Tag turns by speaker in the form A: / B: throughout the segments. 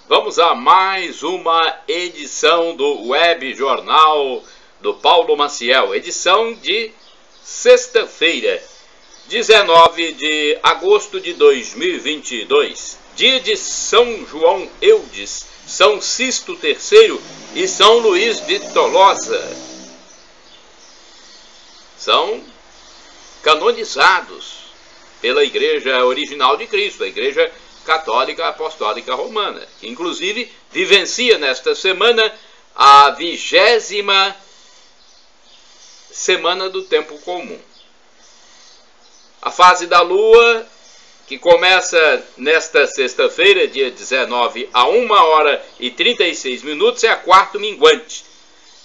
A: Vamos a mais uma edição do Web Jornal do Paulo Maciel, edição de sexta-feira, 19 de agosto de 2022, dia de São João Eudes, São Sisto III e São Luís de Tolosa. São canonizados pela Igreja Original de Cristo, a Igreja Católica Apostólica Romana, que inclusive vivencia nesta semana a 20ª semana do tempo comum. A fase da Lua, que começa nesta sexta-feira, dia 19, a 1h36, é a quarta minguante.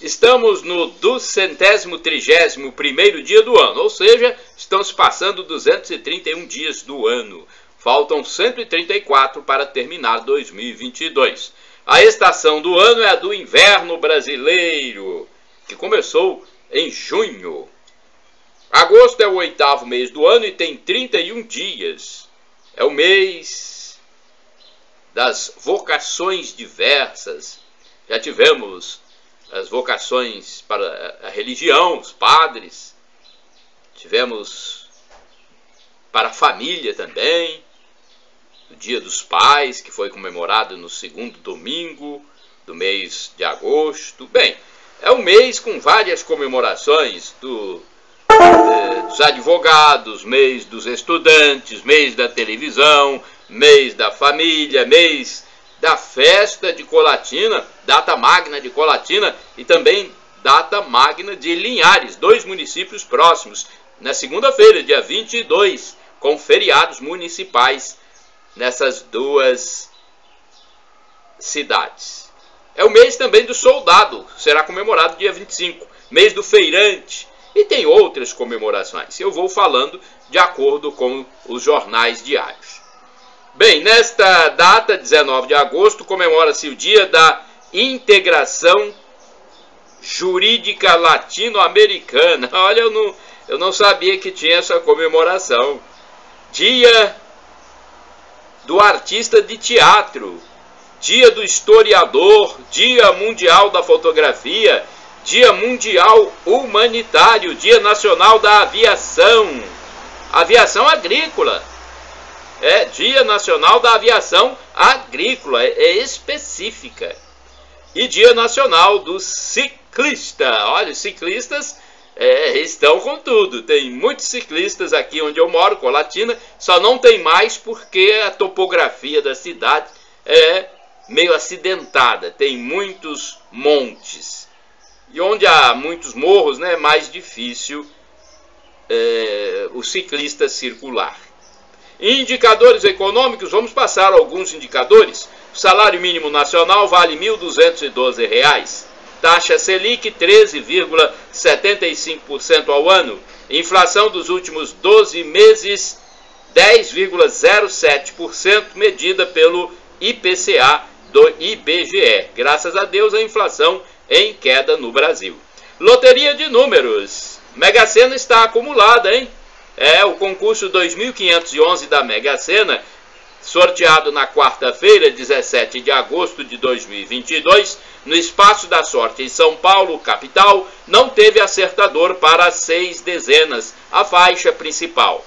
A: Estamos no 231º dia do ano, ou seja, estão se passando 231 dias do ano. Faltam 134 para terminar 2022. A estação do ano é a do inverno brasileiro, que começou em junho. Agosto é o 8º mês do ano e tem 31 dias. É o mês das vocações diversas. Já tivemos as vocações para a religião, os padres. Tivemos para a família também. O Dia dos Pais, que foi comemorado no segundo domingo do mês de agosto. Bem, é um mês com várias comemorações dos advogados, mês dos estudantes, mês da televisão, mês da família, mês da festa de Colatina, data magna de Colatina e também data magna de Linhares, dois municípios próximos, na segunda-feira, dia 22, com feriados municipais nessas duas cidades. É o mês também do soldado, será comemorado dia 25, mês do feirante, e tem outras comemorações. Eu vou falando de acordo com os jornais diários. Bem, nesta data, 19 de agosto, comemora-se o Dia da Integração Jurídica Latino-Americana. Olha, eu não sabia que tinha essa comemoração. Dia do Artista de Teatro, Dia do Historiador, Dia Mundial da Fotografia, Dia Mundial Humanitário, Dia Nacional da Aviação, Aviação Agrícola, Dia Nacional da Aviação Agrícola, é específica, e Dia Nacional do Ciclista. Olha, os ciclistas estão com tudo, tem muitos ciclistas aqui onde eu moro, Colatina, só não tem mais porque a topografia da cidade é meio acidentada, tem muitos montes. E onde há muitos morros, né, é mais difícil o ciclista circular. Indicadores econômicos, vamos passar alguns indicadores. O salário mínimo nacional vale R$ 1.212. Taxa Selic 13,75% ao ano. Inflação dos últimos 12 meses 10,07%, medida pelo IPCA do IBGE. Graças a Deus a inflação em queda no Brasil. Loteria de números. Mega Sena está acumulada, hein? O concurso 2511 da Mega Sena, sorteado na quarta-feira, 17 de agosto de 2022, no Espaço da Sorte em São Paulo, capital, não teve acertador para as 6 dezenas, a faixa principal.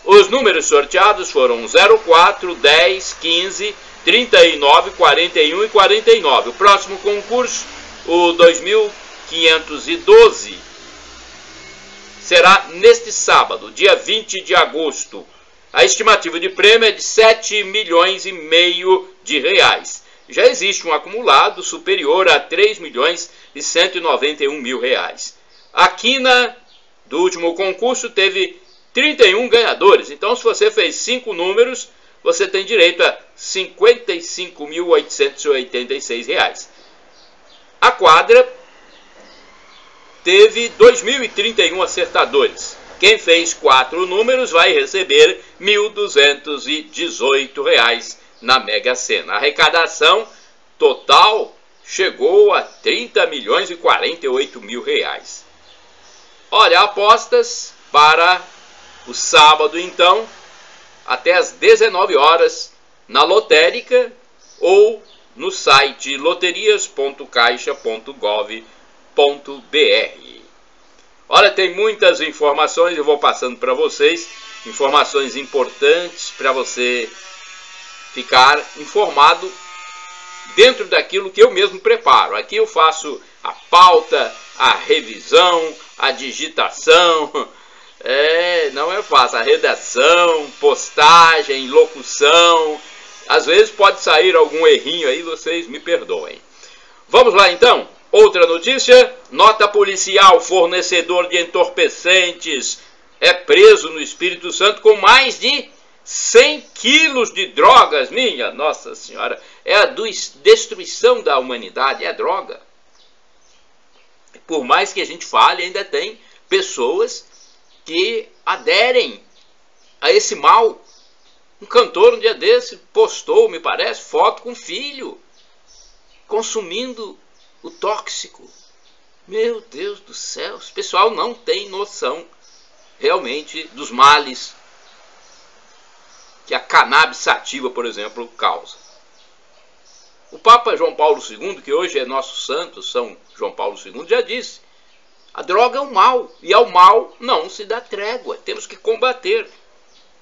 A: Os números sorteados foram 04, 10, 15, 39, 41 e 49. O próximo concurso, o 2512, será neste sábado, dia 20 de agosto. A estimativa de prêmio é de 7,5 milhões de reais. Já existe um acumulado superior a 3.191.000 reais. A quina do último concurso teve 31 ganhadores. Então, se você fez 5 números, você tem direito a R$ 55.886 reais. A quadra teve 2.031 acertadores. Quem fez 4 números vai receber R$ 1.218 na Mega Sena. A arrecadação total chegou a R$ 30.048.000 reais. Olha, apostas para o sábado, então, até às 19 horas, na lotérica ou no site loterias.caixa.gov.br. Olha, tem muitas informações, eu vou passando para vocês, informações importantes para você ficar informado dentro daquilo que eu mesmo preparo. Aqui eu faço a pauta, a revisão, a digitação, não é fácil, a redação, postagem, locução. Às vezes pode sair algum errinho aí, vocês me perdoem. Vamos lá então. Outra notícia, nota policial, fornecedor de entorpecentes é preso no Espírito Santo com mais de 100 quilos de drogas. Minha Nossa Senhora, é a destruição da humanidade, é a droga. Por mais que a gente fale, ainda tem pessoas que aderem a esse mal. Um cantor um dia desse postou, me parece, foto com o filho, consumindo o tóxico. Meu Deus do céu, esse pessoal não tem noção realmente dos males que a cannabis sativa, por exemplo, causa. O Papa João Paulo II, que hoje é nosso santo, São João Paulo II, já disse, a droga é um mal, e ao mal não se dá trégua, temos que combater.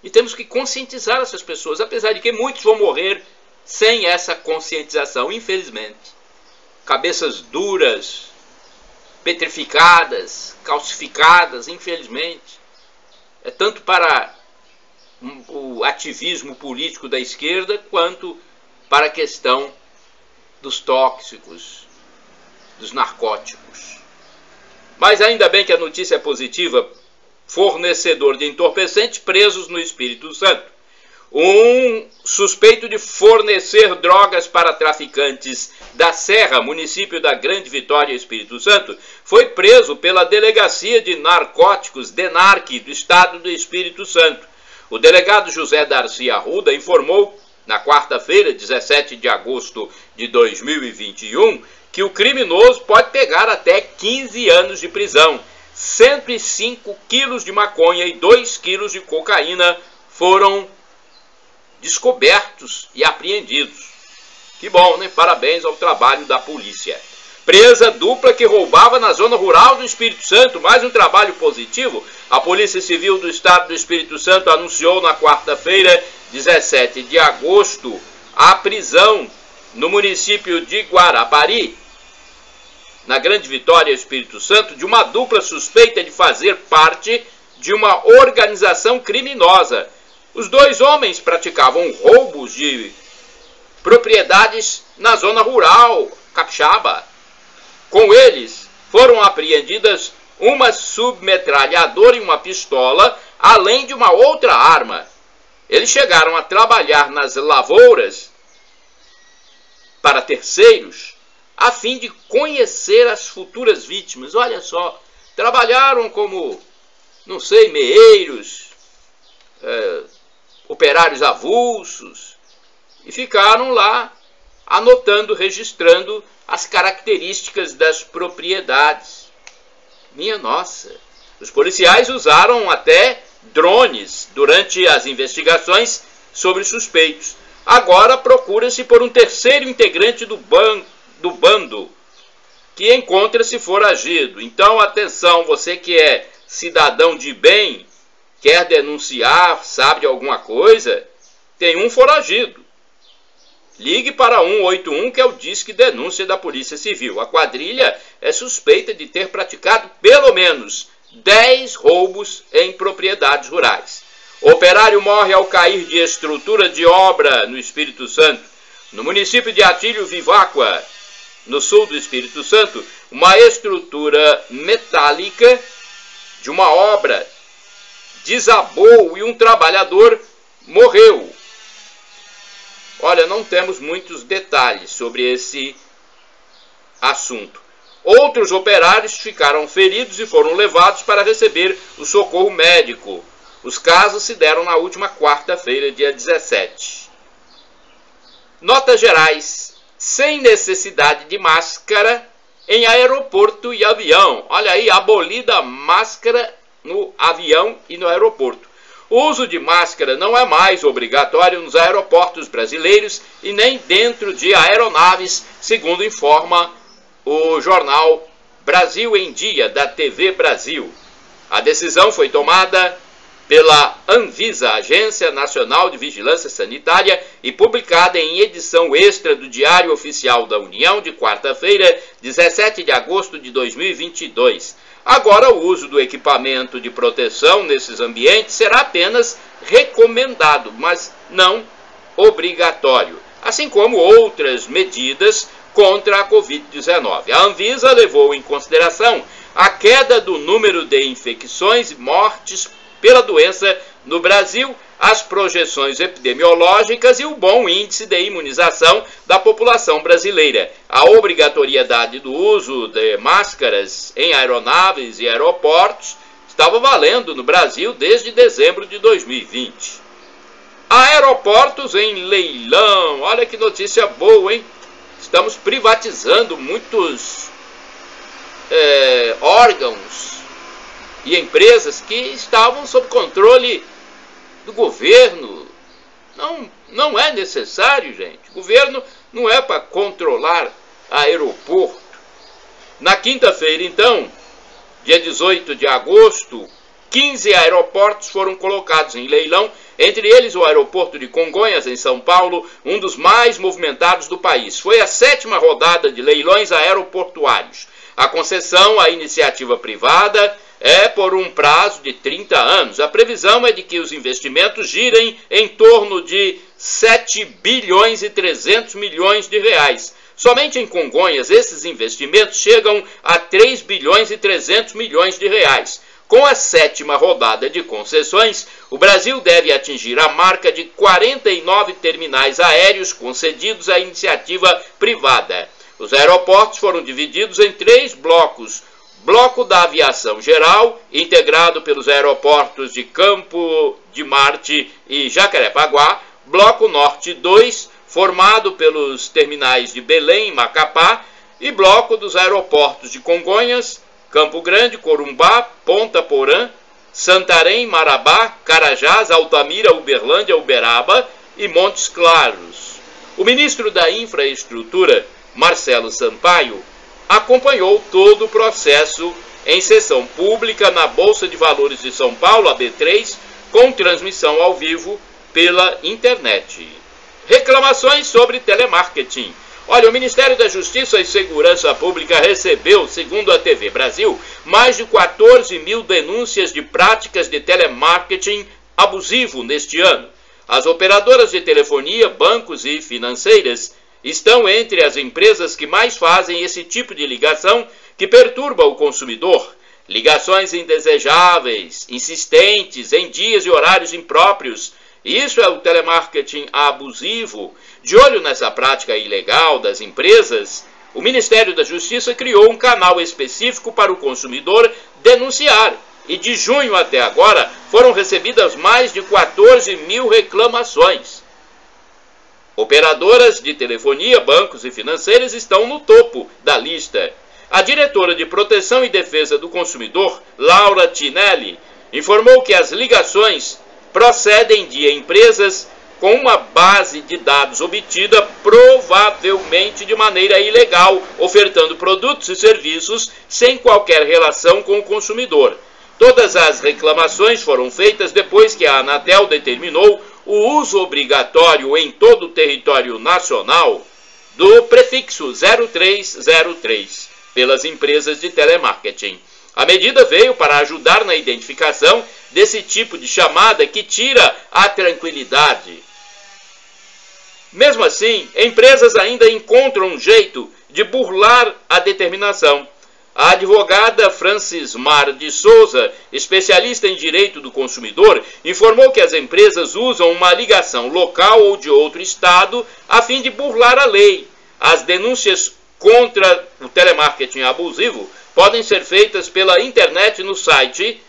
A: E temos que conscientizar essas pessoas, apesar de que muitos vão morrer sem essa conscientização, infelizmente. Cabeças duras, petrificadas, calcificadas, infelizmente. É tanto para o ativismo político da esquerda, quanto para a questão dos tóxicos, dos narcóticos. Mas ainda bem que a notícia é positiva. Fornecedor de entorpecentes presos no Espírito Santo. Um suspeito de fornecer drogas para traficantes da Serra, município da Grande Vitória, Espírito Santo, foi preso pela Delegacia de Narcóticos, DENARC, do Estado do Espírito Santo. O delegado José Darcy Arruda informou, na quarta-feira, 17 de agosto de 2021, que o criminoso pode pegar até 15 anos de prisão. 105 quilos de maconha e 2 quilos de cocaína foram descobertos e apreendidos. Que bom, né? Parabéns ao trabalho da polícia. Presa dupla que roubava na zona rural do Espírito Santo. Mais um trabalho positivo. A Polícia Civil do Estado do Espírito Santo anunciou na quarta-feira, 17 de agosto, a prisão no município de Guarapari, na Grande Vitória, Espírito Santo, de uma dupla suspeita de fazer parte de uma organização criminosa. Os dois homens praticavam roubos de propriedades na zona rural capixaba. Com eles foram apreendidas uma submetralhadora e uma pistola, além de uma outra arma. Eles chegaram a trabalhar nas lavouras para terceiros, a fim de conhecer as futuras vítimas. Olha só, trabalharam como, não sei, meeiros, operários avulsos, e ficaram lá anotando, registrando as características das propriedades. Minha nossa, os policiais usaram até drones durante as investigações sobre suspeitos. Agora procura-se por um terceiro integrante do bando, que encontra-se foragido. Então, atenção, você que é cidadão de bem, quer denunciar, sabe de alguma coisa, tem um foragido. Ligue para 181, que é o Disque Denúncia da Polícia Civil. A quadrilha é suspeita de ter praticado pelo menos 10 roubos em propriedades rurais. O operário morre ao cair de estrutura de obra no Espírito Santo. No município de Atílio Viváqua, no sul do Espírito Santo, uma estrutura metálica de uma obra desabou e um trabalhador morreu. Olha, não temos muitos detalhes sobre esse assunto. Outros operários ficaram feridos e foram levados para receber o socorro médico. Os casos se deram na última quarta-feira, dia 17. Notas gerais. Sem necessidade de máscara em aeroporto e avião. Olha aí, abolida a máscara no avião e no aeroporto. O uso de máscara não é mais obrigatório nos aeroportos brasileiros e nem dentro de aeronaves, segundo informa o jornal Brasil em Dia, da TV Brasil. A decisão foi tomada pela Anvisa, Agência Nacional de Vigilância Sanitária, e publicada em edição extra do Diário Oficial da União de quarta-feira, 17 de agosto de 2022. Agora, o uso do equipamento de proteção nesses ambientes será apenas recomendado, mas não obrigatório, assim como outras medidas contra a Covid-19. A Anvisa levou em consideração a queda do número de infecções e mortes pela doença no Brasil, as projeções epidemiológicas e o bom índice de imunização da população brasileira. A obrigatoriedade do uso de máscaras em aeronaves e aeroportos estava valendo no Brasil desde dezembro de 2020. Aeroportos em leilão. Olha que notícia boa, hein? Estamos privatizando muitos órgãos e empresas que estavam sob controle do governo. Não é necessário, gente. O governo não é para controlar aeroporto. Na quinta-feira, então, dia 18 de agosto, 15 aeroportos foram colocados em leilão, entre eles o aeroporto de Congonhas, em São Paulo, um dos mais movimentados do país. Foi a 7ª rodada de leilões aeroportuários. A concessão à iniciativa privada é por um prazo de 30 anos. A previsão é de que os investimentos girem em torno de 7 bilhões e 300 milhões de reais. Somente em Congonhas, esses investimentos chegam a 3 bilhões e 300 milhões de reais. Com a 7ª rodada de concessões, o Brasil deve atingir a marca de 49 terminais aéreos concedidos à iniciativa privada. Os aeroportos foram divididos em 3 blocos. Bloco da Aviação Geral, integrado pelos aeroportos de Campo de Marte e Jacarepaguá. Bloco Norte 2, formado pelos terminais de Belém e Macapá. E bloco dos aeroportos de Congonhas, Campo Grande, Corumbá, Ponta Porã, Santarém, Marabá, Carajás, Altamira, Uberlândia, Uberaba e Montes Claros. O ministro da Infraestrutura, Marcelo Sampaio, acompanhou todo o processo em sessão pública na Bolsa de Valores de São Paulo, a B3, com transmissão ao vivo pela internet. Reclamações sobre telemarketing. Olha, o Ministério da Justiça e Segurança Pública recebeu, segundo a TV Brasil, mais de 14 mil denúncias de práticas de telemarketing abusivo neste ano. As operadoras de telefonia, bancos e financeiras estão entre as empresas que mais fazem esse tipo de ligação que perturba o consumidor. Ligações indesejáveis, insistentes, em dias e horários impróprios. Isso é o telemarketing abusivo. De olho nessa prática ilegal das empresas, o Ministério da Justiça criou um canal específico para o consumidor denunciar. E de junho até agora foram recebidas mais de 14 mil reclamações. Operadoras de telefonia, bancos e financeiras estão no topo da lista. A diretora de Proteção e Defesa do Consumidor, Laura Tinelli, informou que as ligações procedem de empresas com uma base de dados obtida provavelmente de maneira ilegal, ofertando produtos e serviços sem qualquer relação com o consumidor. Todas as reclamações foram feitas depois que a Anatel determinou o uso obrigatório em todo o território nacional do prefixo 0303 pelas empresas de telemarketing. A medida veio para ajudar na identificação desse tipo de chamada que tira a tranquilidade. Mesmo assim, empresas ainda encontram um jeito de burlar a determinação. A advogada Francismar de Souza, especialista em direito do consumidor, informou que as empresas usam uma ligação local ou de outro estado a fim de burlar a lei. As denúncias contra o telemarketing abusivo podem ser feitas pela internet no site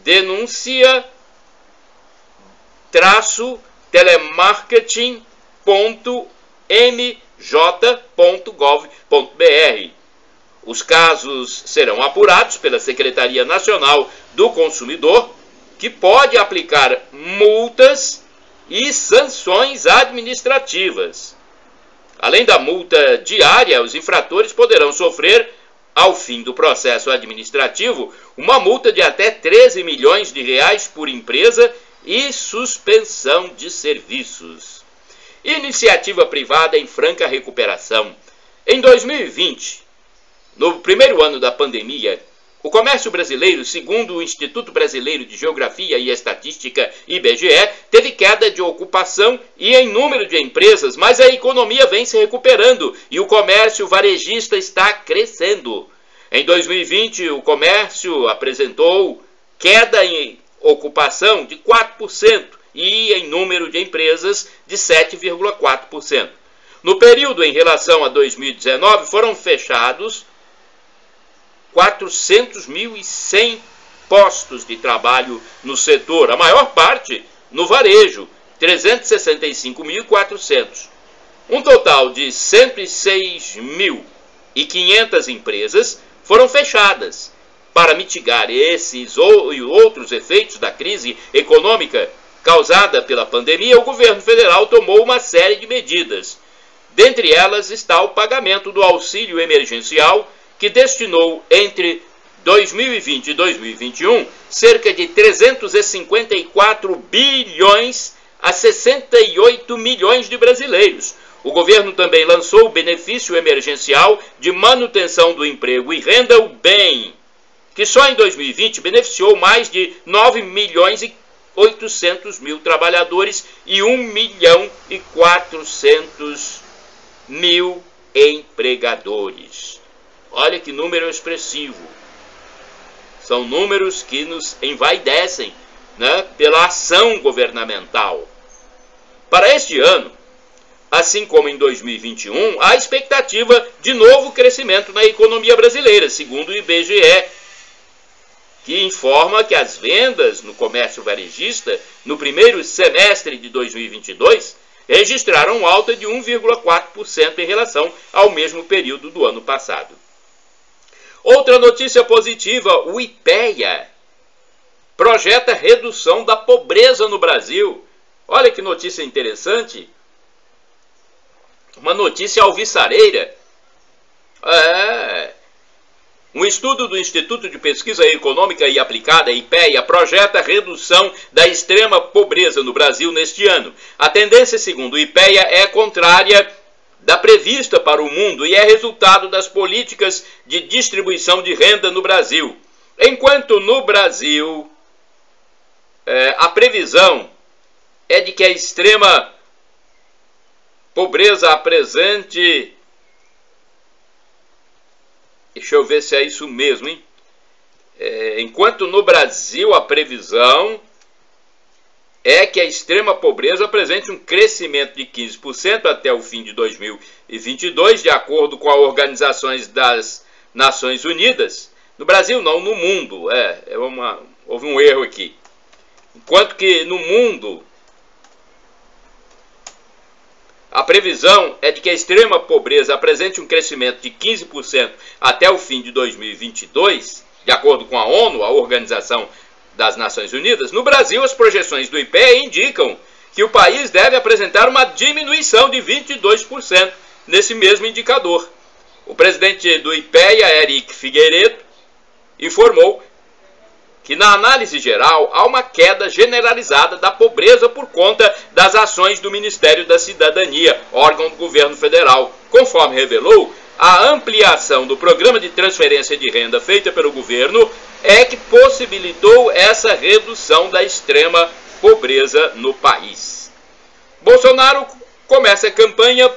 A: denuncia-telemarketing.mj.gov.br. Os casos serão apurados pela Secretaria Nacional do Consumidor, que pode aplicar multas e sanções administrativas. Além da multa diária, os infratores poderão sofrer, ao fim do processo administrativo, uma multa de até 13 milhões de reais por empresa e suspensão de serviços. Iniciativa privada em franca recuperação. Em 2020, no primeiro ano da pandemia, o comércio brasileiro, segundo o Instituto Brasileiro de Geografia e Estatística, IBGE, teve queda de ocupação e em número de empresas, mas a economia vem se recuperando e o comércio varejista está crescendo. Em 2020, o comércio apresentou queda em ocupação de 4% e em número de empresas de 7,4%. No período em relação a 2019, foram fechados 400.100 postos de trabalho no setor, a maior parte no varejo, 365.400. Um total de 106.500 empresas foram fechadas. Para mitigar esses e outros efeitos da crise econômica causada pela pandemia, o governo federal tomou uma série de medidas. Dentre elas está o pagamento do auxílio emergencial, que destinou entre 2020 e 2021 cerca de 354 bilhões a 68 milhões de brasileiros. O governo também lançou o benefício emergencial de manutenção do emprego e renda, o BEM, que só em 2020 beneficiou mais de 9 milhões e 800 mil trabalhadores e 1 milhão e 400 mil empregadores. Olha que número expressivo. São números que nos envaidecem, né, pela ação governamental. Para este ano, assim como em 2021, há expectativa de novo crescimento na economia brasileira, segundo o IBGE, que informa que as vendas no comércio varejista no primeiro semestre de 2022 registraram alta de 1,4% em relação ao mesmo período do ano passado. Outra notícia positiva, o IPEA projeta redução da pobreza no Brasil. Olha que notícia interessante. Uma notícia alvissareira. Um estudo do Instituto de Pesquisa Econômica e Aplicada, IPEA, projeta redução da extrema pobreza no Brasil neste ano. A tendência, segundo o IPEA, é contrária da prevista para o mundo e é resultado das políticas de distribuição de renda no Brasil. Enquanto no Brasil a previsão é de que a extrema pobreza apresente... Deixa eu ver se é isso mesmo, hein? Enquanto no Brasil a previsão é que a extrema pobreza apresente um crescimento de 15% até o fim de 2022, de acordo com as Organizações das Nações Unidas. No Brasil não, no mundo. Houve um erro aqui. Enquanto que no mundo a previsão é de que a extrema pobreza apresente um crescimento de 15% até o fim de 2022, de acordo com a ONU, a Organização das Nações Unidas. No Brasil, as projeções do IPEA indicam que o país deve apresentar uma diminuição de 22% nesse mesmo indicador. O presidente do IPEA, Eric Figueiredo, informou que na análise geral há uma queda generalizada da pobreza por conta das ações do Ministério da Cidadania, órgão do governo federal. Conforme revelou, a ampliação do programa de transferência de renda feita pelo governo é que possibilitou essa redução da extrema pobreza no país. Bolsonaro começa a campanha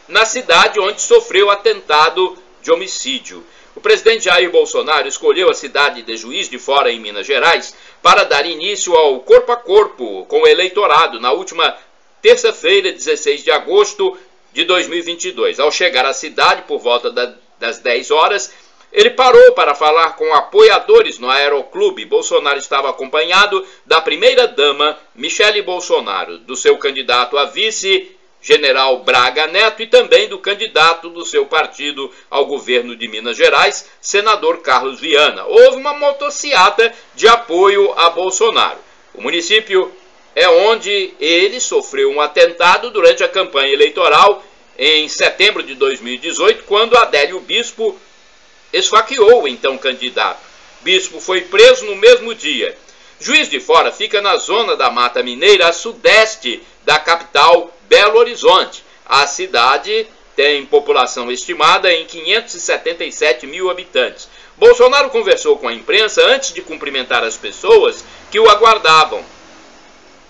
A: na cidade onde sofreu atentado de homicídio. O presidente Jair Bolsonaro escolheu a cidade de Juiz de Fora, em Minas Gerais, para dar início ao corpo a corpo com o eleitorado na última terça-feira, 16 de agosto de 2022. Ao chegar à cidade por volta das 10 horas, ele parou para falar com apoiadores no Aeroclube. Bolsonaro estava acompanhado da primeira-dama, Michele Bolsonaro, do seu candidato a vice, general Braga Neto, e também do candidato do seu partido ao governo de Minas Gerais, senador Carlos Viana. Houve uma motociata de apoio a Bolsonaro. O município é onde ele sofreu um atentado durante a campanha eleitoral em setembro de 2018, quando Adélio Bispo esfaqueou o então candidato. Bispo foi preso no mesmo dia. Juiz de Fora fica na zona da Mata Mineira, a sudeste da capital Belo Horizonte. A cidade tem população estimada em 577 mil habitantes. Bolsonaro conversou com a imprensa antes de cumprimentar as pessoas que o aguardavam.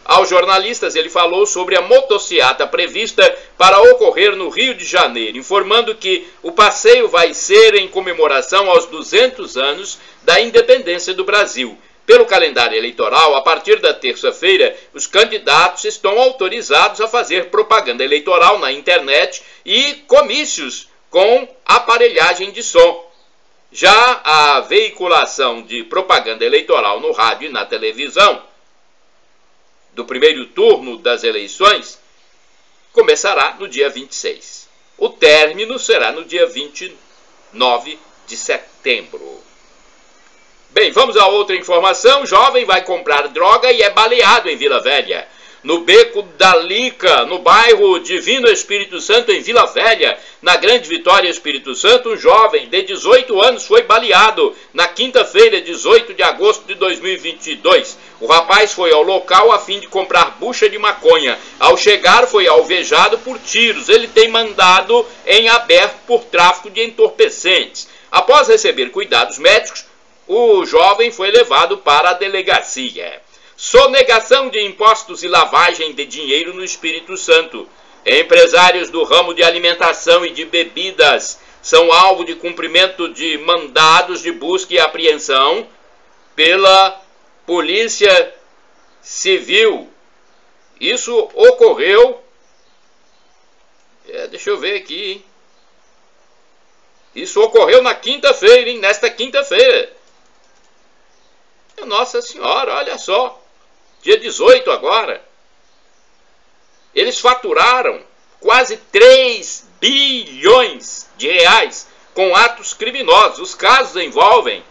A: Aos jornalistas, ele falou sobre a motociata prevista para ocorrer no Rio de Janeiro, informando que o passeio vai ser em comemoração aos 200 anos da independência do Brasil. Pelo calendário eleitoral, a partir da terça-feira, os candidatos estão autorizados a fazer propaganda eleitoral na internet e comícios com aparelhagem de som. Já a veiculação de propaganda eleitoral no rádio e na televisão do primeiro turno das eleições começará no dia 26. O término será no dia 29 de setembro. Bem, vamos a outra informação. Jovem vai comprar droga e é baleado em Vila Velha. No Beco da Lica, no bairro Divino Espírito Santo, em Vila Velha, na Grande Vitória, Espírito Santo, um jovem de 18 anos foi baleado na quinta-feira, 18 de agosto de 2022. O rapaz foi ao local a fim de comprar bucha de maconha. Ao chegar, foi alvejado por tiros. Ele tem mandado em aberto por tráfico de entorpecentes. Após receber cuidados médicos, o jovem foi levado para a delegacia. Sonegação de impostos e lavagem de dinheiro no Espírito Santo. Empresários do ramo de alimentação e de bebidas são alvo de cumprimento de mandados de busca e apreensão pela Polícia Civil. Isso ocorreu... deixa eu ver aqui, hein? Isso ocorreu na quinta-feira, hein? Nesta quinta-feira. Nossa Senhora, olha só. Dia 18 agora. Eles faturaram quase 3 bilhões de reais com atos criminosos. Os casos envolvem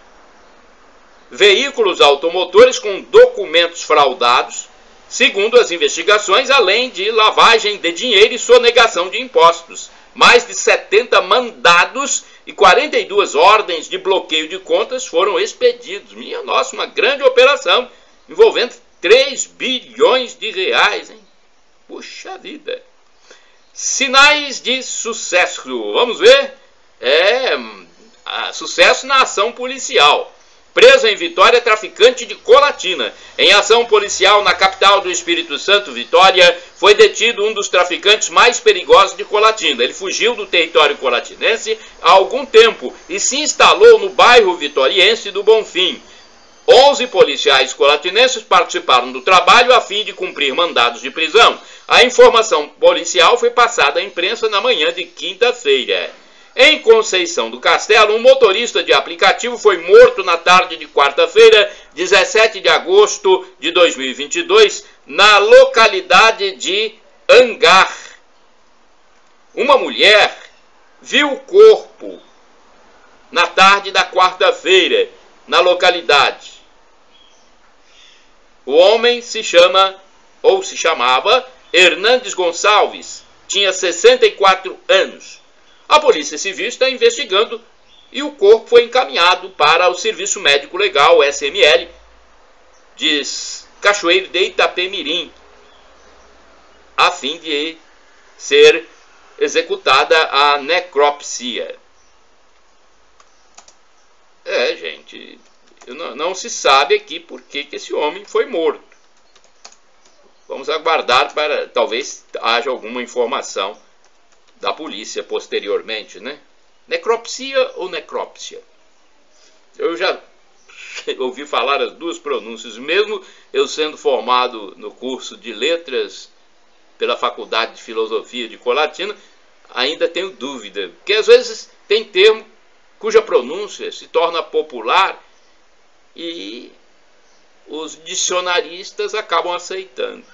A: veículos automotores com documentos fraudados, segundo as investigações, além de lavagem de dinheiro e sonegação de impostos. Mais de 70 mandados e 42 ordens de bloqueio de contas foram expedidos. Minha nossa, uma grande operação envolvendo 3 bilhões de reais, hein? Puxa vida. Sinais de sucesso. Vamos ver? Sucesso na ação policial. Preso em Vitória, traficante de colatina. Em ação policial na capital do Espírito Santo, Vitória, foi detido um dos traficantes mais perigosos de colatina. Ele fugiu do território colatinense há algum tempo e se instalou no bairro vitoriense do Bonfim. 11 policiais colatinenses participaram do trabalho a fim de cumprir mandados de prisão. A informação policial foi passada à imprensa na manhã de quinta-feira. Em Conceição do Castelo, um motorista de aplicativo foi morto na tarde de quarta-feira, 17 de agosto de 2022, na localidade de Angar. Uma mulher viu o corpo na tarde da quarta-feira, na localidade. O homem se chamava Hernandes Gonçalves, tinha 64 anos. A Polícia Civil está investigando e o corpo foi encaminhado para o Serviço Médico Legal, SML, de Cachoeiro de Itapemirim, a fim de ser executada a necropsia. Gente, não se sabe aqui por que esse homem foi morto. Vamos aguardar para talvez haja alguma informação da polícia posteriormente, né? Necropsia ou necrópsia? Eu já ouvi falar as duas pronúncias, mesmo eu sendo formado no curso de letras pela Faculdade de Filosofia de Colatina, ainda tenho dúvida, porque às vezes tem termo cuja pronúncia se torna popular e os dicionaristas acabam aceitando.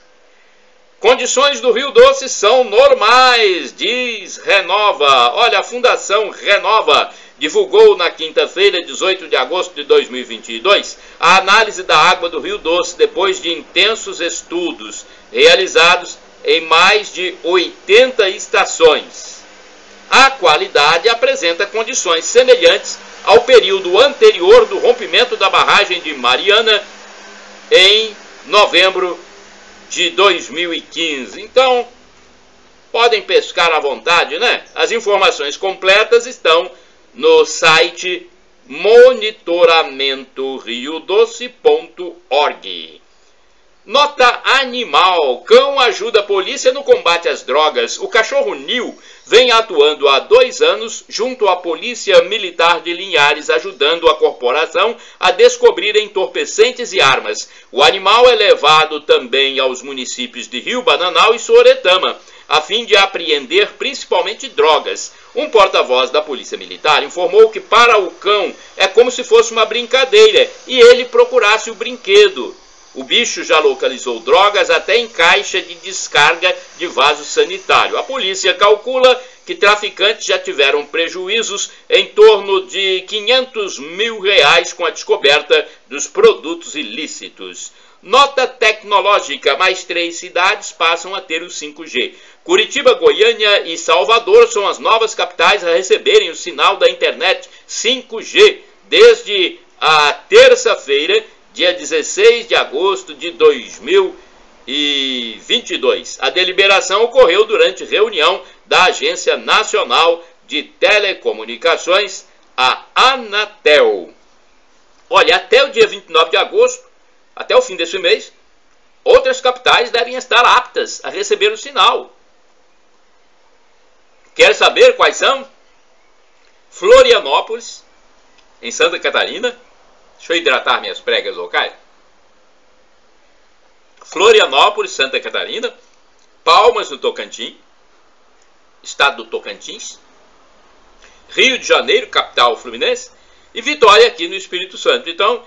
A: Condições do Rio Doce são normais, diz Renova. Olha, a Fundação Renova divulgou na quinta-feira, 18 de agosto de 2022, a análise da água do Rio Doce depois de intensos estudos realizados em mais de 80 estações. A qualidade apresenta condições semelhantes ao período anterior do rompimento da barragem de Mariana em novembro de 2015. Então, podem pescar à vontade, né? As informações completas estão no site monitoramento-riodoce.org. Nota animal. Cão ajuda a polícia no combate às drogas. O cachorro Nil vem atuando há 2 anos junto à Polícia Militar de Linhares, ajudando a corporação a descobrir entorpecentes e armas. O animal é levado também aos municípios de Rio Bananal e Soretama, a fim de apreender principalmente drogas. Um porta-voz da Polícia Militar informou que para o cão é como se fosse uma brincadeira e ele procurasse o brinquedo. O bicho já localizou drogas até em caixa de descarga de vaso sanitário. A polícia calcula que traficantes já tiveram prejuízos em torno de R$500 mil com a descoberta dos produtos ilícitos. Nota tecnológica, mais 3 cidades passam a ter o 5G. Curitiba, Goiânia e Salvador são as novas capitais a receberem o sinal da internet 5G desde a terça-feira, dia 16 de agosto de 2022. A deliberação ocorreu durante reunião da Agência Nacional de Telecomunicações, a Anatel. Olha, até o dia 29 de agosto, até o fim desse mês, outras capitais devem estar aptas a receber o sinal. Quer saber quais são? Florianópolis, em Santa Catarina. Deixa eu hidratar minhas pregas locais. Florianópolis, Santa Catarina. Palmas, no Tocantins, estado do Tocantins. Rio de Janeiro, capital fluminense. E Vitória, aqui no Espírito Santo. Então,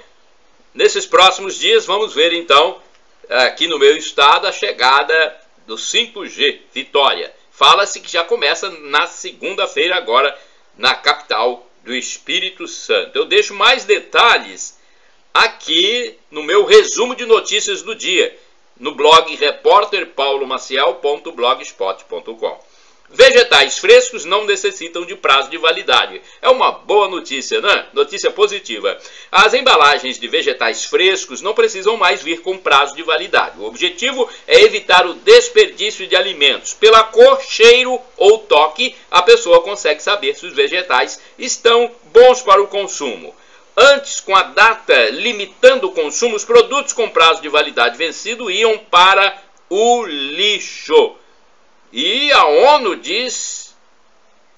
A: nesses próximos dias, vamos ver, então, aqui no meu estado, a chegada do 5G, Vitória. Fala-se que já começa na segunda-feira, agora, na capital do Espírito Santo. Eu deixo mais detalhes aqui no meu resumo de notícias do dia, no blog repórterpaulomaciel.blogspot.com. Vegetais frescos não necessitam de prazo de validade. É uma boa notícia, né? Notícia positiva. As embalagens de vegetais frescos não precisam mais vir com prazo de validade. O objetivo é evitar o desperdício de alimentos. Pela cor, cheiro ou toque, a pessoa consegue saber se os vegetais estão bons para o consumo. Antes, com a data limitando o consumo, os produtos com prazo de validade vencido iam para o lixo. E a ONU diz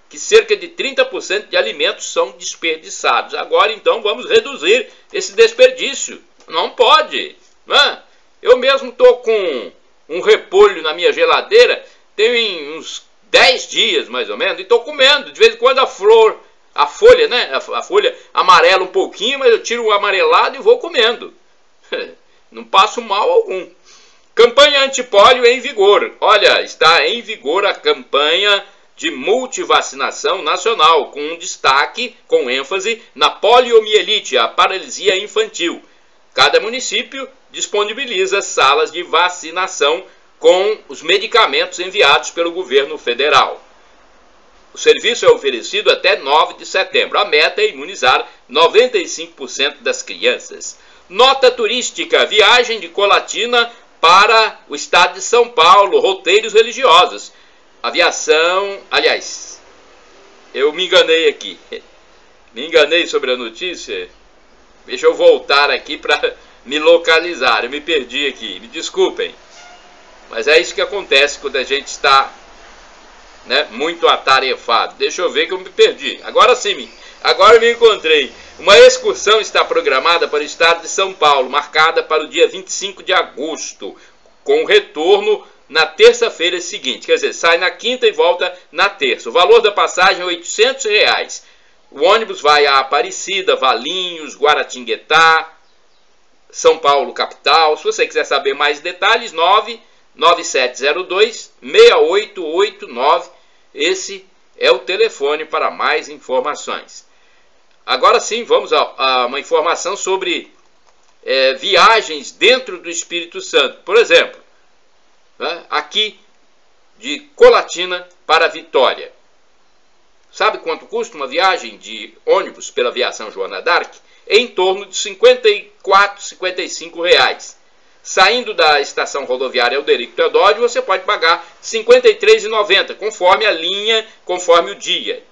A: que cerca de 30% de alimentos são desperdiçados. Agora, então, vamos reduzir esse desperdício. Não pode, né? Eu mesmo estou com um repolho na minha geladeira, tem uns 10 dias, mais ou menos, e estou comendo. De vez em quando a folha, né? A folha amarela um pouquinho, mas eu tiro o amarelado e vou comendo. Não passo mal algum. Campanha antipólio em vigor. Olha, está em vigor a campanha de multivacinação nacional, com um destaque, com ênfase, na poliomielite, a paralisia infantil. Cada município disponibiliza salas de vacinação com os medicamentos enviados pelo governo federal. O serviço é oferecido até 9 de setembro. A meta é imunizar 95% das crianças. Nota turística, viagem de Colatina para o estado de São Paulo, roteiros religiosos. Aviação, aliás, eu me enganei aqui. Me enganei sobre a notícia. Deixa eu voltar aqui para me localizar. Eu me perdi aqui, me desculpem. Mas é isso que acontece quando a gente está, né, muito atarefado. Deixa eu ver que eu me perdi. Agora sim, agora me encontrei. Uma excursão está programada para o estado de São Paulo, marcada para o dia 25 de agosto, com retorno na terça-feira seguinte. Quer dizer, sai na quinta e volta na terça. O valor da passagem é R$800. O ônibus vai a Aparecida, Valinhos, Guaratinguetá, São Paulo, capital. Se você quiser saber mais detalhes, 9702-6889. Esse é o telefone para mais informações. Agora sim, vamos a uma informação sobre viagens dentro do Espírito Santo. Por exemplo, aqui de Colatina para Vitória. Sabe quanto custa uma viagem de ônibus pela Aviação Joana d'Arc? Em torno de R$ 54, R$ 55. Saindo da estação rodoviária Euderico Teodório, você pode pagar R$ 53,90, conforme a linha, conforme o dia.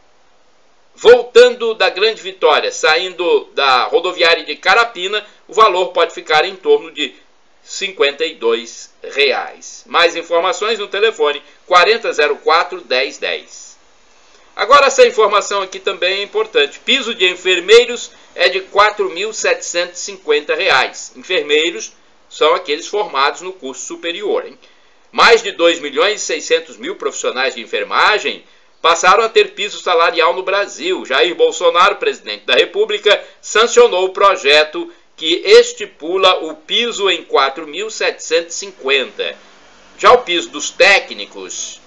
A: Voltando da Grande Vitória, saindo da rodoviária de Carapina, o valor pode ficar em torno de R$ 52. Mais informações no telefone 4004-1010. Agora essa informação aqui também é importante. Piso de enfermeiros é de R$ 4.750. Enfermeiros são aqueles formados no curso superior. Mais de 2.600.000 profissionais de enfermagem passaram a ter piso salarial no Brasil. Jair Bolsonaro, presidente da República, sancionou o projeto que estipula o piso em R$ 4.750. Já o piso dos técnicos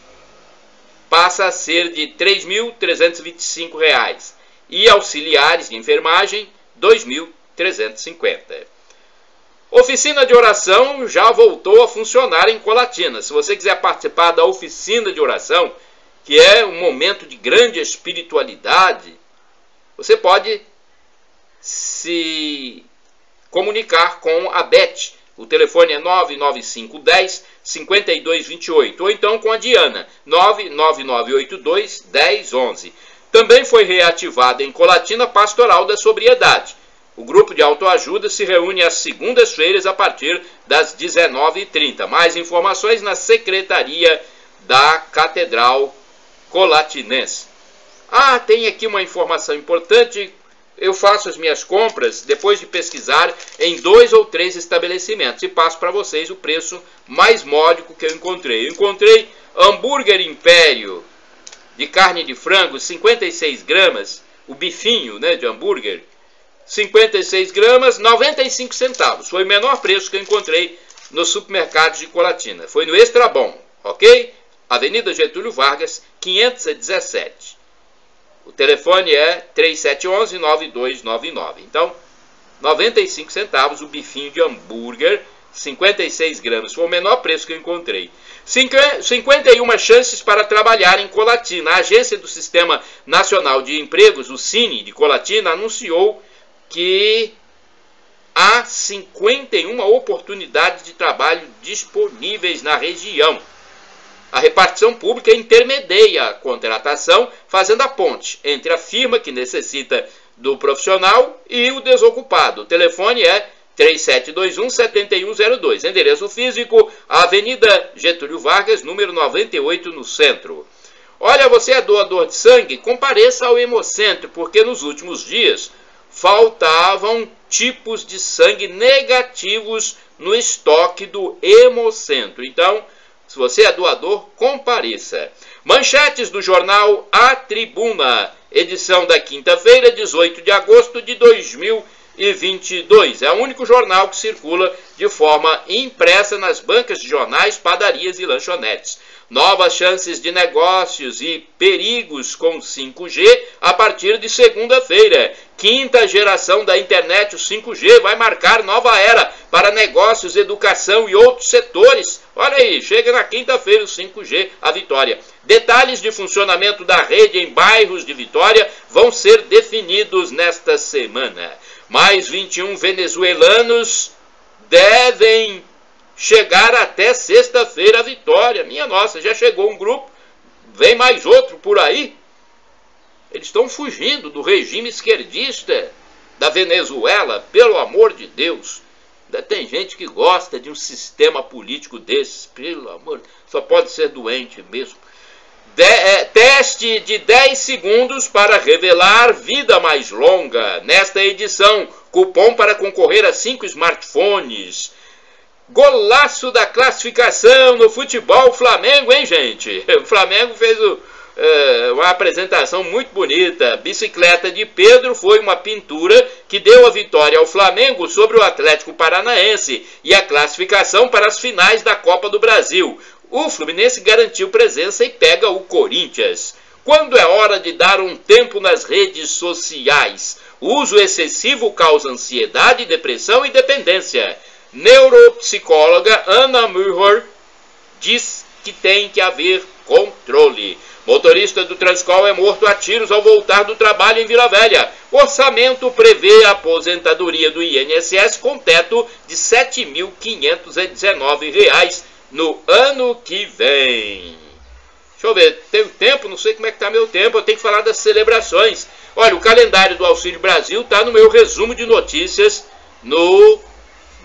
A: passa a ser de R$ 3.325 e auxiliares de enfermagem R$ 2.350. Oficina de oração já voltou a funcionar em Colatina. Se você quiser participar da oficina de oração, que é um momento de grande espiritualidade, você pode se comunicar com a Beth. O telefone é 99510-5228. Ou então com a Diana, 99982-1011. Também foi reativada em Colatina Pastoral da Sobriedade. O grupo de autoajuda se reúne às segundas-feiras a partir das 19h30. Mais informações na Secretaria da Catedral Colatinense. Tem aqui uma informação importante. Eu faço as minhas compras depois de pesquisar em 2 ou 3 estabelecimentos e passo para vocês o preço mais módico que eu encontrei. Eu encontrei hambúrguer Império de carne de frango, 56 gramas, o bifinho, de hambúrguer, 56 gramas, 95 centavos. Foi o menor preço que eu encontrei nos supermercados de Colatina. Foi no Extra Bom, ok? Avenida Getúlio Vargas, 517. O telefone é 3711-9299. Então, 95 centavos o bifinho de hambúrguer, 56 gramas. Foi o menor preço que eu encontrei. 51 chances para trabalhar em Colatina. A Agência do Sistema Nacional de Empregos, o Cine de Colatina, anunciou que há 51 oportunidades de trabalho disponíveis na região. A repartição pública intermedia a contratação, fazendo a ponte entre a firma que necessita do profissional e o desocupado. O telefone é 3721-7102. Endereço físico, Avenida Getúlio Vargas, número 98, no centro. Olha, você é doador de sangue? Compareça ao Hemocentro, porque nos últimos dias faltavam tipos de sangue negativos no estoque do Hemocentro. Então, se você é doador, compareça. Manchetes do jornal A Tribuna, edição da quinta-feira, 18 de agosto de 2022. É o único jornal que circula de forma impressa nas bancas de jornais, padarias e lanchonetes. Novas chances de negócios e perigos com 5G a partir de segunda-feira. Quinta geração da internet, o 5G, vai marcar nova era para negócios, educação e outros setores. Olha aí, chega na quinta-feira o 5G a Vitória. Detalhes de funcionamento da rede em bairros de Vitória vão ser definidos nesta semana. Mais 21 venezuelanos devem chegar até sexta-feira a Vitória. Minha nossa, já chegou um grupo, vem mais outro por aí. Eles estão fugindo do regime esquerdista da Venezuela, pelo amor de Deus. Ainda tem gente que gosta de um sistema político desse, pelo amor, só pode ser doente mesmo. Teste de 10 segundos para revelar vida mais longa. Nesta edição, cupom para concorrer a 5 smartphones. Golaço da classificação no futebol Flamengo, hein, gente? O Flamengo fez uma apresentação muito bonita. Bicicleta de Pedro foi uma pintura que deu a vitória ao Flamengo sobre o Atlético Paranaense e a classificação para as finais da Copa do Brasil. O Fluminense garantiu presença e pega o Corinthians. Quando é hora de dar um tempo nas redes sociais? O uso excessivo causa ansiedade, depressão e dependência. Neuropsicóloga Ana Müller diz que tem que haver controle. Motorista do Transcol é morto a tiros ao voltar do trabalho em Vila Velha. Orçamento prevê a aposentadoria do INSS com teto de R$ 7.519 no ano que vem. Deixa eu ver, tenho tempo? Não sei como é que está meu tempo, eu tenho que falar das celebrações. Olha, o calendário do Auxílio Brasil está no meu resumo de notícias no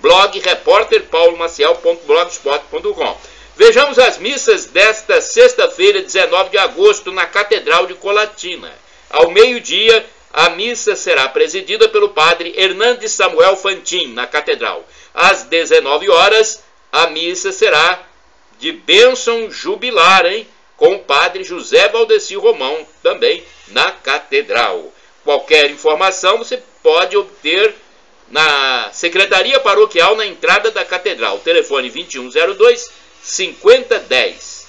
A: blog repórterpaulomaciel.blogspot.com. Vejamos as missas desta sexta-feira, 19 de agosto, na Catedral de Colatina. Ao meio-dia, a missa será presidida pelo padre Hernandes Samuel Fantin, na Catedral. Às 19 horas, a missa será de bênção jubilar, com o padre José Valdeci Romão, também na Catedral. Qualquer informação você pode obter na Secretaria Paroquial na entrada da Catedral. Telefone 2102-5010.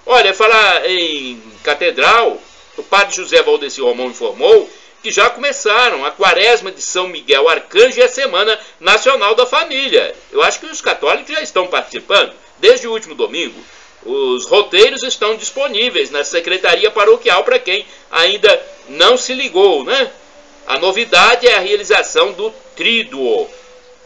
A: Olha, falar em Catedral, o padre José Valdeci Romão informou que já começaram a Quaresma de São Miguel Arcanjo e a Semana Nacional da Família. Eu acho que os católicos já estão participando desde o último domingo. Os roteiros estão disponíveis na Secretaria Paroquial para quem ainda não se ligou, né? A novidade é a realização do Tríduo.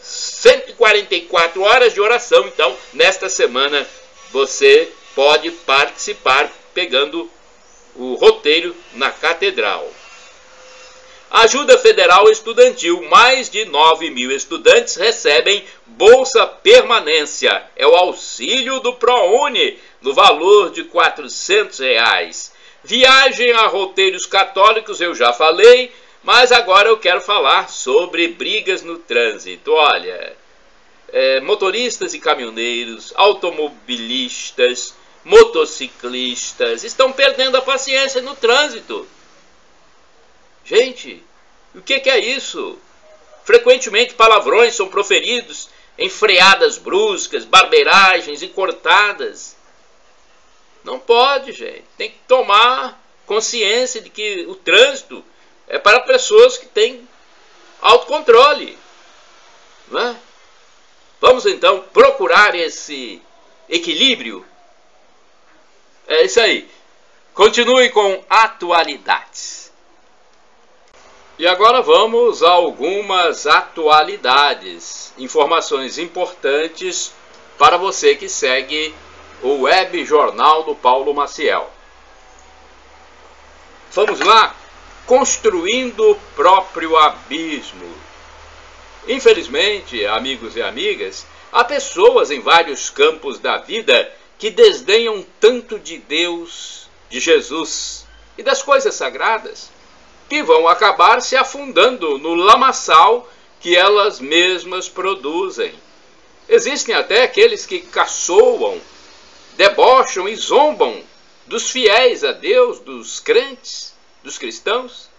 A: 144 horas de oração, então, nesta semana você pode participar pegando o roteiro na Catedral. Ajuda Federal Estudantil. Mais de 9 mil estudantes recebem Bolsa Permanência. É o auxílio do ProUni, no valor de R$ 400. Viagem a roteiros católicos, eu já falei, mas agora eu quero falar sobre brigas no trânsito. Olha, motoristas e caminhoneiros, automobilistas, motociclistas estão perdendo a paciência no trânsito. Gente, o que é isso? Frequentemente palavrões são proferidos em freadas bruscas, barbeiragens e cortadas. Não pode, gente. Tem que tomar consciência de que o trânsito é para pessoas que têm autocontrole. Não é? Vamos então procurar esse equilíbrio. É isso aí. Continue com atualidades. E agora vamos a algumas atualidades, informações importantes para você que segue o Web Jornal do Paulo Maciel. Vamos lá? Construindo o próprio abismo. Infelizmente, amigos e amigas, há pessoas em vários campos da vida que desdenham tanto de Deus, de Jesus e das coisas sagradas, que vão acabar se afundando no lamaçal que elas mesmas produzem. Existem até aqueles que caçoam, debocham e zombam dos fiéis a Deus, dos crentes, dos cristãos.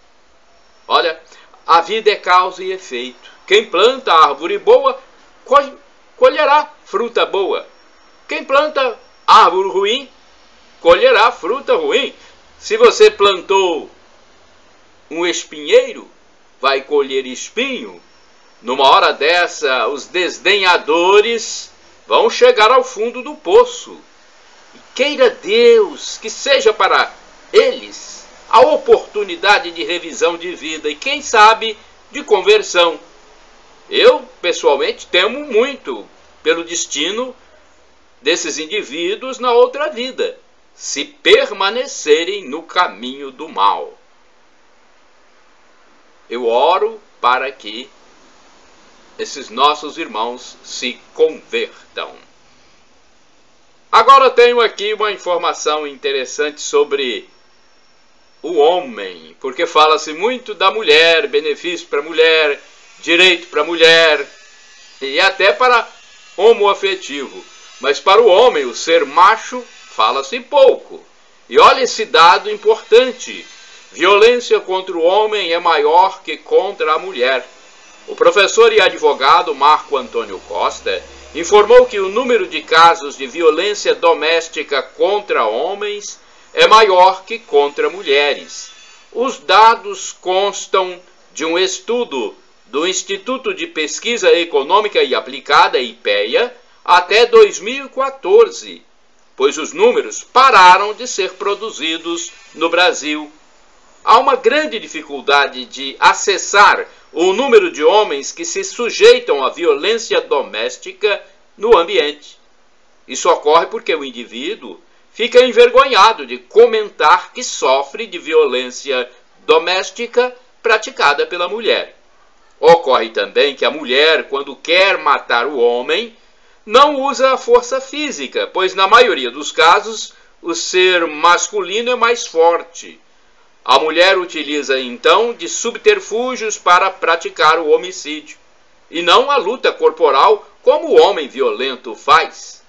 A: Olha, a vida é causa e efeito. Quem planta árvore boa, colherá fruta boa. Quem planta árvore ruim, colherá fruta ruim. Se você plantou um espinheiro, vai colher espinho. Numa hora dessa, os desdenhadores vão chegar ao fundo do poço. E queira Deus que seja para eles a oportunidade de revisão de vida e, quem sabe, de conversão. Eu, pessoalmente, temo muito pelo destino desses indivíduos na outra vida, se permanecerem no caminho do mal. Eu oro para que esses nossos irmãos se convertam. Agora tenho aqui uma informação interessante sobre o homem, porque fala-se muito da mulher, benefício para a mulher, direito para a mulher e até para homoafetivo. Mas para o homem, o ser macho, fala-se pouco. E olha esse dado importante: violência contra o homem é maior que contra a mulher. O professor e advogado Marco Antônio Costa informou que o número de casos de violência doméstica contra homens é maior que contra mulheres. Os dados constam de um estudo do Instituto de Pesquisa Econômica e Aplicada, IPEA, até 2014, pois os números pararam de ser produzidos no Brasil. Há uma grande dificuldade de acessar o número de homens que se sujeitam à violência doméstica no ambiente. Isso ocorre porque o indivíduo fica envergonhado de comentar que sofre de violência doméstica praticada pela mulher. Ocorre também que a mulher, quando quer matar o homem, não usa a força física, pois na maioria dos casos o ser masculino é mais forte. A mulher utiliza então de subterfúgios para praticar o homicídio, e não a luta corporal como o homem violento faz.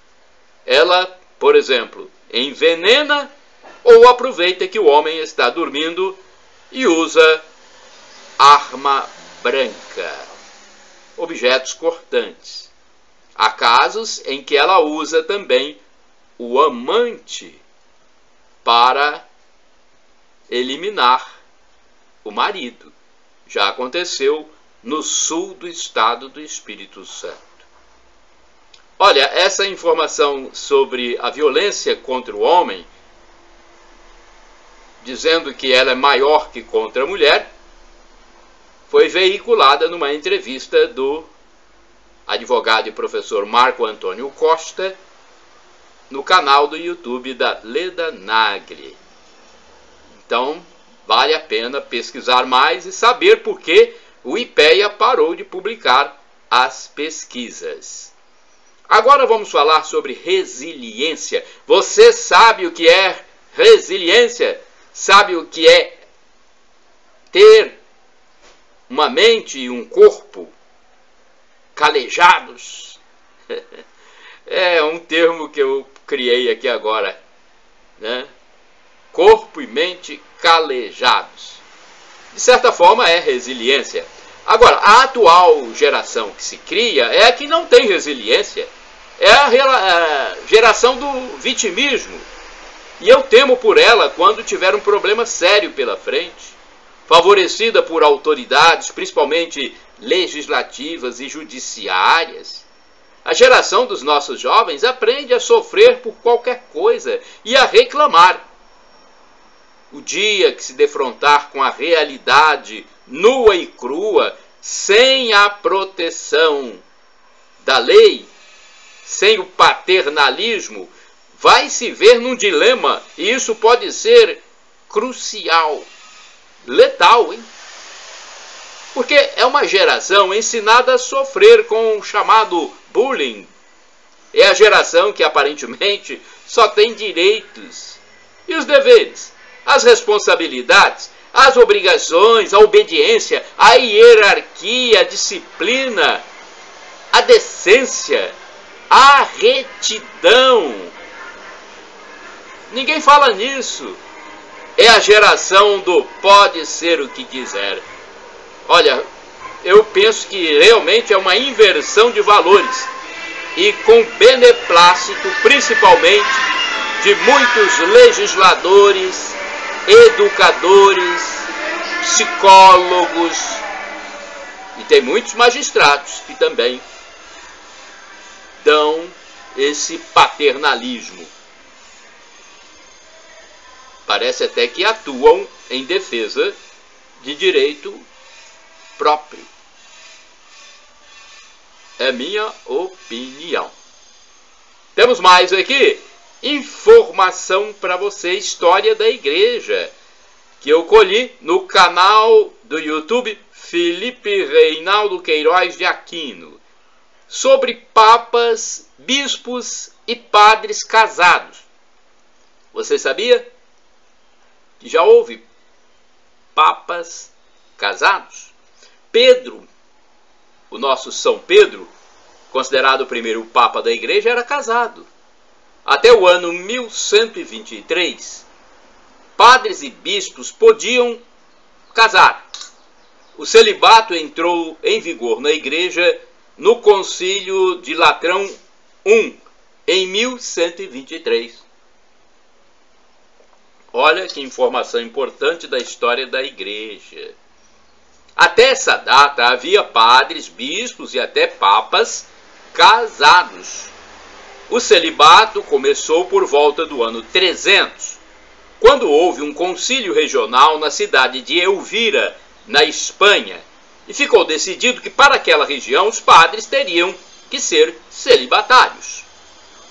A: Ela, por exemplo, envenena ou aproveita que o homem está dormindo e usa arma branca, objetos cortantes. Há casos em que ela usa também o amante para eliminar o marido. Já aconteceu no sul do estado do Espírito Santo. Olha, essa informação sobre a violência contra o homem, dizendo que ela é maior que contra a mulher, foi veiculada numa entrevista do advogado e professor Marco Antônio Costa no canal do YouTube da Leda Nagli. Então, vale a pena pesquisar mais e saber por que o IPEA parou de publicar as pesquisas. Agora vamos falar sobre resiliência. Você sabe o que é resiliência? Sabe o que é ter uma mente e um corpo calejados? É um termo que eu criei aqui agora, né? Corpo e mente calejados. De certa forma é resiliência. Agora, a atual geração que se cria é a que não tem resiliência. É a geração do vitimismo. E eu temo por ela quando tiver um problema sério pela frente, favorecida por autoridades, principalmente legislativas e judiciárias. A geração dos nossos jovens aprende a sofrer por qualquer coisa e a reclamar. O dia que se defrontar com a realidade nua e crua, sem a proteção da lei, sem o paternalismo, vai se ver num dilema, e isso pode ser crucial, letal, hein? Porque é uma geração ensinada a sofrer com o chamado bullying. É a geração que aparentemente só tem direitos. E os deveres? As responsabilidades, as obrigações, a obediência, a hierarquia, a disciplina, a decência, a retidão. Ninguém fala nisso. É a geração do pode ser o que quiser. Olha, eu penso que realmente é uma inversão de valores e com beneplácito, principalmente, de muitos legisladores, educadores, psicólogos, e tem muitos magistrados que também dão esse paternalismo. Parece até que atuam em defesa de direito próprio. É minha opinião. Temos mais aqui. Informação para você, história da igreja, que eu colhi no canal do YouTube Felipe Reinaldo Queiroz de Aquino, sobre papas, bispos e padres casados. Você sabia que já houve papas casados? Pedro, o nosso São Pedro, considerado o primeiro papa da igreja, era casado. Até o ano 1123, padres e bispos podiam casar. O celibato entrou em vigor na igreja no Concílio de Latrão I, em 1123. Olha que informação importante da história da igreja. Até essa data havia padres, bispos e até papas casados. O celibato começou por volta do ano 300, quando houve um concílio regional na cidade de Elvira, na Espanha, e ficou decidido que para aquela região os padres teriam que ser celibatários.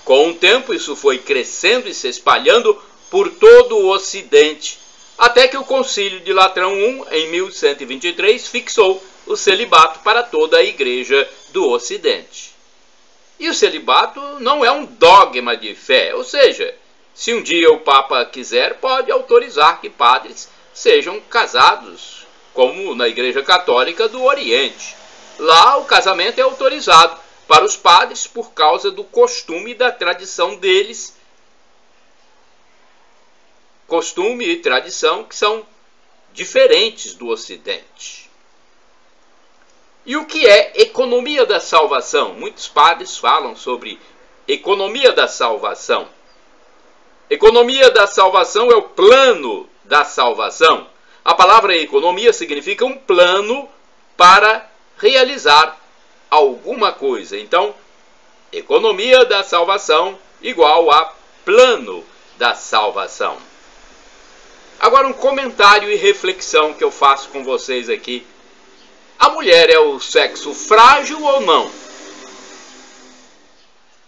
A: Com o tempo isso foi crescendo e se espalhando por todo o Ocidente, até que o Concílio de Latrão I, em 1123, fixou o celibato para toda a Igreja do Ocidente. E o celibato não é um dogma de fé, ou seja, se um dia o Papa quiser, pode autorizar que padres sejam casados, como na Igreja Católica do Oriente. Lá o casamento é autorizado para os padres por causa do costume e da tradição deles. Costume e tradição que são diferentes do Ocidente. E o que é economia da salvação? Muitos padres falam sobre economia da salvação. Economia da salvação é o plano da salvação. A palavra economia significa um plano para realizar alguma coisa. Então, economia da salvação igual a plano da salvação. Agora um comentário e reflexão que eu faço com vocês aqui. A mulher é o sexo frágil ou não?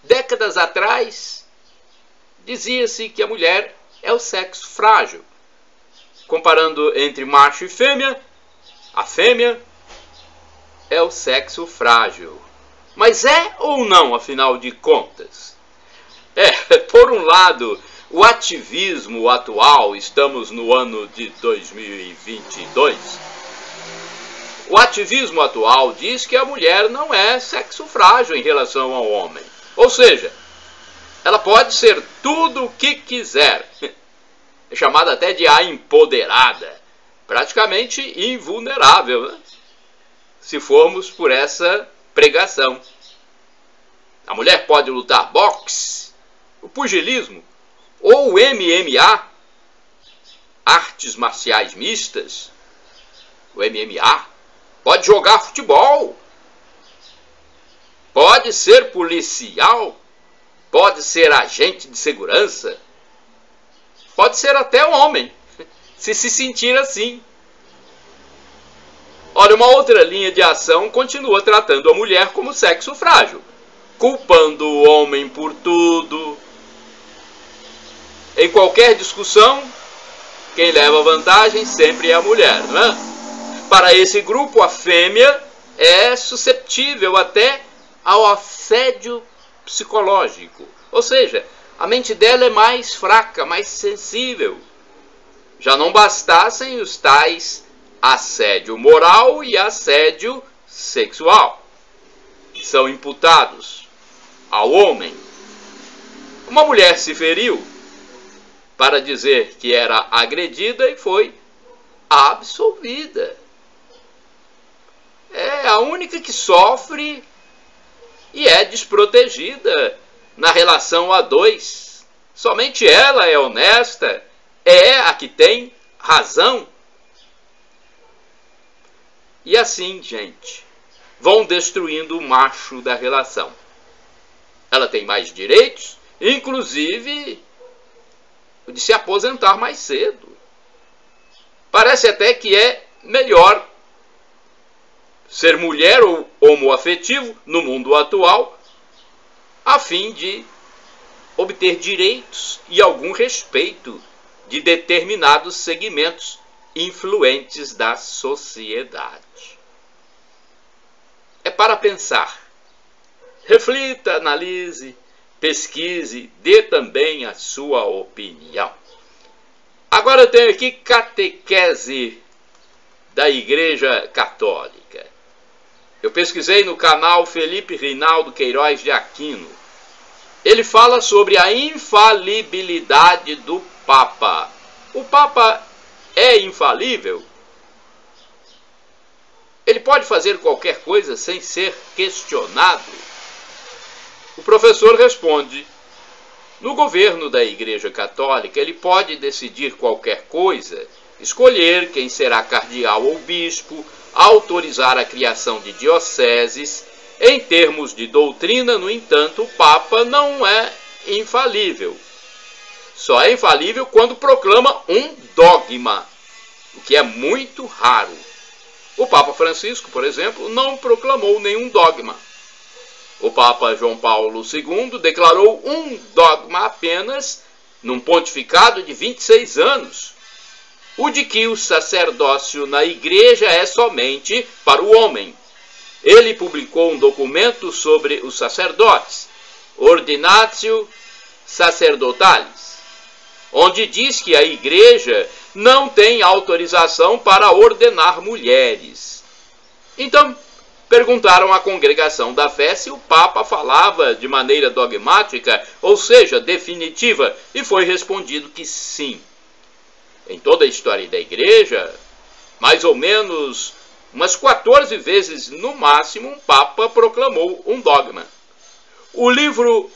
A: Décadas atrás, dizia-se que a mulher é o sexo frágil. Comparando entre macho e fêmea, a fêmea é o sexo frágil. Mas é ou não, afinal de contas? Por um lado, o ativismo atual, estamos no ano de 2022, o ativismo atual diz que a mulher não é sexo frágil em relação ao homem. Ou seja, ela pode ser tudo o que quiser. É chamada até de a empoderada. Praticamente invulnerável, né? Se formos por essa pregação. A mulher pode lutar boxe, o pugilismo, ou o MMA, artes marciais mistas, o MMA, pode jogar futebol, pode ser policial, pode ser agente de segurança, pode ser até homem, se sentir assim. Olha, uma outra linha de ação continua tratando a mulher como sexo frágil, culpando o homem por tudo. Em qualquer discussão, quem leva vantagem sempre é a mulher, não é? Para esse grupo, a fêmea é suscetível até ao assédio psicológico. Ou seja, a mente dela é mais fraca, mais sensível. Já não bastassem os tais assédio moral e assédio sexual, que são imputados ao homem. Uma mulher se feriu para dizer que era agredida e foi absolvida. É a única que sofre e é desprotegida na relação a dois. Somente ela é honesta, é a que tem razão. E assim, gente, vão destruindo o macho da relação. Ela tem mais direitos, inclusive de se aposentar mais cedo. Parece até que é melhor ser mulher ou homoafetivo no mundo atual, a fim de obter direitos e algum respeito de determinados segmentos influentes da sociedade. É para pensar. Reflita, analise, pesquise, dê também a sua opinião. Agora eu tenho aqui catequese da Igreja Católica. Eu pesquisei no canal Felipe Rinaldo Queiroz de Aquino. Ele fala sobre a infalibilidade do Papa. O Papa é infalível? Ele pode fazer qualquer coisa sem ser questionado? O professor responde: no governo da Igreja Católica, ele pode decidir qualquer coisa, escolher quem será cardeal ou bispo, autorizar a criação de dioceses. Em termos de doutrina, no entanto, o Papa não é infalível. Só é infalível quando proclama um dogma, o que é muito raro. O Papa Francisco, por exemplo, não proclamou nenhum dogma. O Papa João Paulo II declarou um dogma apenas num pontificado de 26 anos, o de que o sacerdócio na Igreja é somente para o homem. Ele publicou um documento sobre os sacerdotes, Ordinatio Sacerdotalis, onde diz que a Igreja não tem autorização para ordenar mulheres. Então, perguntaram à congregação da fé se o Papa falava de maneira dogmática, ou seja, definitiva, e foi respondido que sim. Em toda a história da Igreja, mais ou menos umas 14 vezes no máximo, um Papa proclamou um dogma. O livro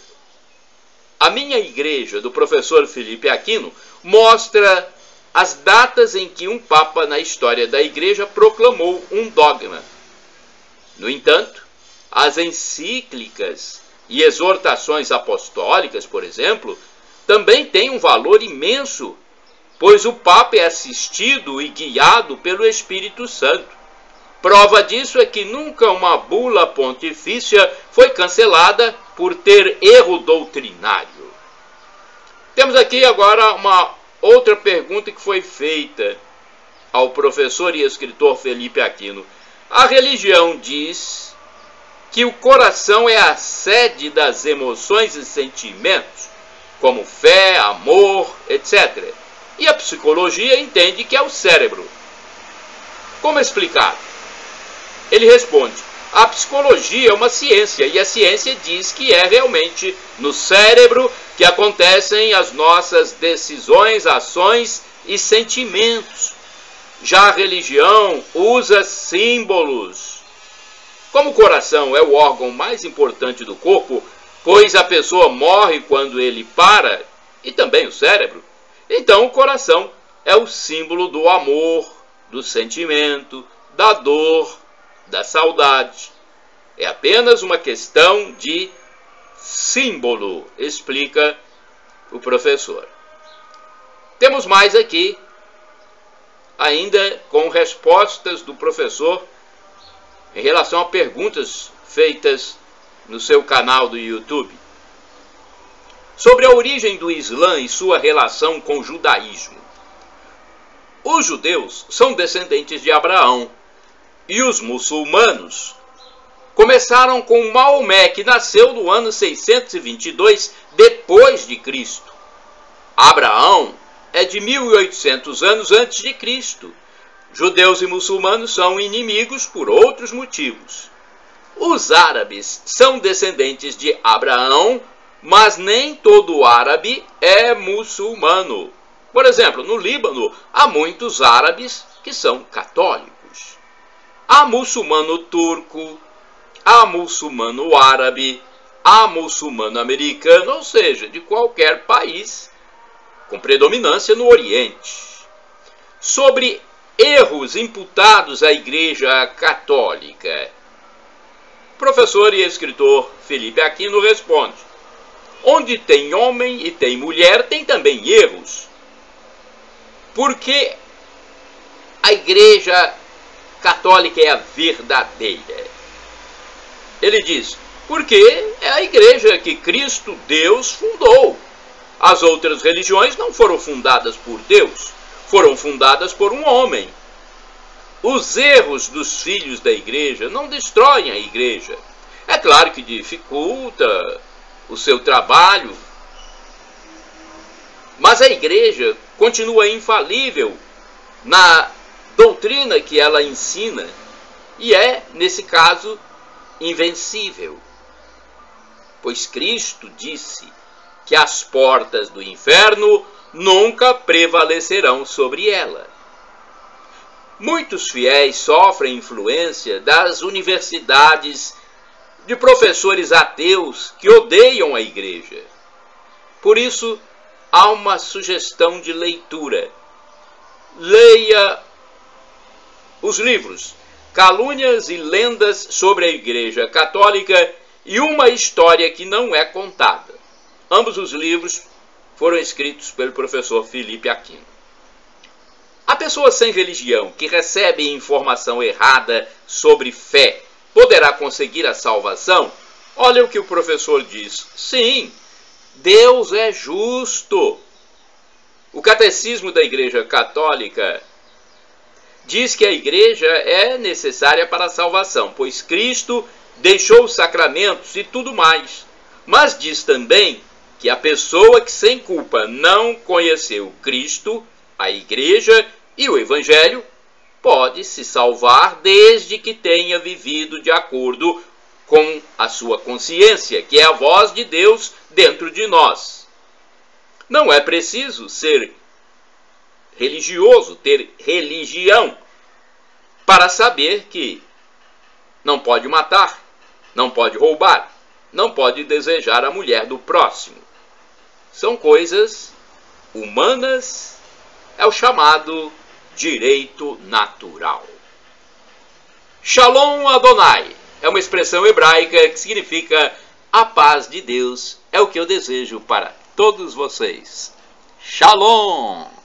A: A Minha Igreja, do professor Felipe Aquino, mostra as datas em que um Papa na história da Igreja proclamou um dogma. No entanto, as encíclicas e exortações apostólicas, por exemplo, também têm um valor imenso, pois o Papa é assistido e guiado pelo Espírito Santo. Prova disso é que nunca uma bula pontifícia foi cancelada por ter erro doutrinário. Temos aqui agora uma outra pergunta que foi feita ao professor e escritor Felipe Aquino. A religião diz que o coração é a sede das emoções e sentimentos, como fé, amor, etc. E a psicologia entende que é o cérebro. Como explicar? Ele responde: a psicologia é uma ciência, e a ciência diz que é realmente no cérebro que acontecem as nossas decisões, ações e sentimentos. Já a religião usa símbolos. Como o coração é o órgão mais importante do corpo, pois a pessoa morre quando ele para, e também o cérebro, então o coração é o símbolo do amor, do sentimento, da dor, da saudade. É apenas uma questão de símbolo, explica o professor. Temos mais aqui, ainda com respostas do professor em relação a perguntas feitas no seu canal do YouTube. Sobre a origem do Islã e sua relação com o judaísmo. Os judeus são descendentes de Abraão e os muçulmanos começaram com Maomé, que nasceu no ano 622 depois de Cristo. Abraão é de 1800 anos antes de Cristo. Judeus e muçulmanos são inimigos por outros motivos. Os árabes são descendentes de Abraão, mas nem todo árabe é muçulmano. Por exemplo, no Líbano, há muitos árabes que são católicos. Há muçulmano turco, há muçulmano árabe, há muçulmano americano, ou seja, de qualquer país, com predominância no Oriente. Sobre erros imputados à Igreja Católica, o professor e escritor Felipe Aquino responde: onde tem homem e tem mulher, tem também erros. Porque a Igreja Católica é a verdadeira. Ele diz: porque é a igreja que Cristo, Deus, fundou. As outras religiões não foram fundadas por Deus, foram fundadas por um homem. Os erros dos filhos da igreja não destroem a igreja. É claro que dificulta o seu trabalho, mas a igreja continua infalível na doutrina que ela ensina e é, nesse caso, invencível. Pois Cristo disse que as portas do inferno nunca prevalecerão sobre ela. Muitos fiéis sofrem influência das universidades, de professores ateus que odeiam a igreja. Por isso, há uma sugestão de leitura. Leia os livros Calúnias e Lendas sobre a Igreja Católica e Uma História que Não é Contada. Ambos os livros foram escritos pelo professor Felipe Aquino. A pessoa sem religião que recebe informação errada sobre fé poderá conseguir a salvação? Olha o que o professor diz. Sim, Deus é justo. O Catecismo da Igreja Católica diz que a igreja é necessária para a salvação, pois Cristo deixou os sacramentos e tudo mais. Mas diz também que a pessoa que sem culpa não conheceu Cristo, a igreja e o Evangelho, pode se salvar desde que tenha vivido de acordo com a sua consciência, que é a voz de Deus dentro de nós. Não é preciso ser religioso, ter religião, para saber que não pode matar, não pode roubar, não pode desejar a mulher do próximo. São coisas humanas, é o chamado direito natural. Shalom Adonai é uma expressão hebraica que significa a paz de Deus. É o que eu desejo para todos vocês. Shalom!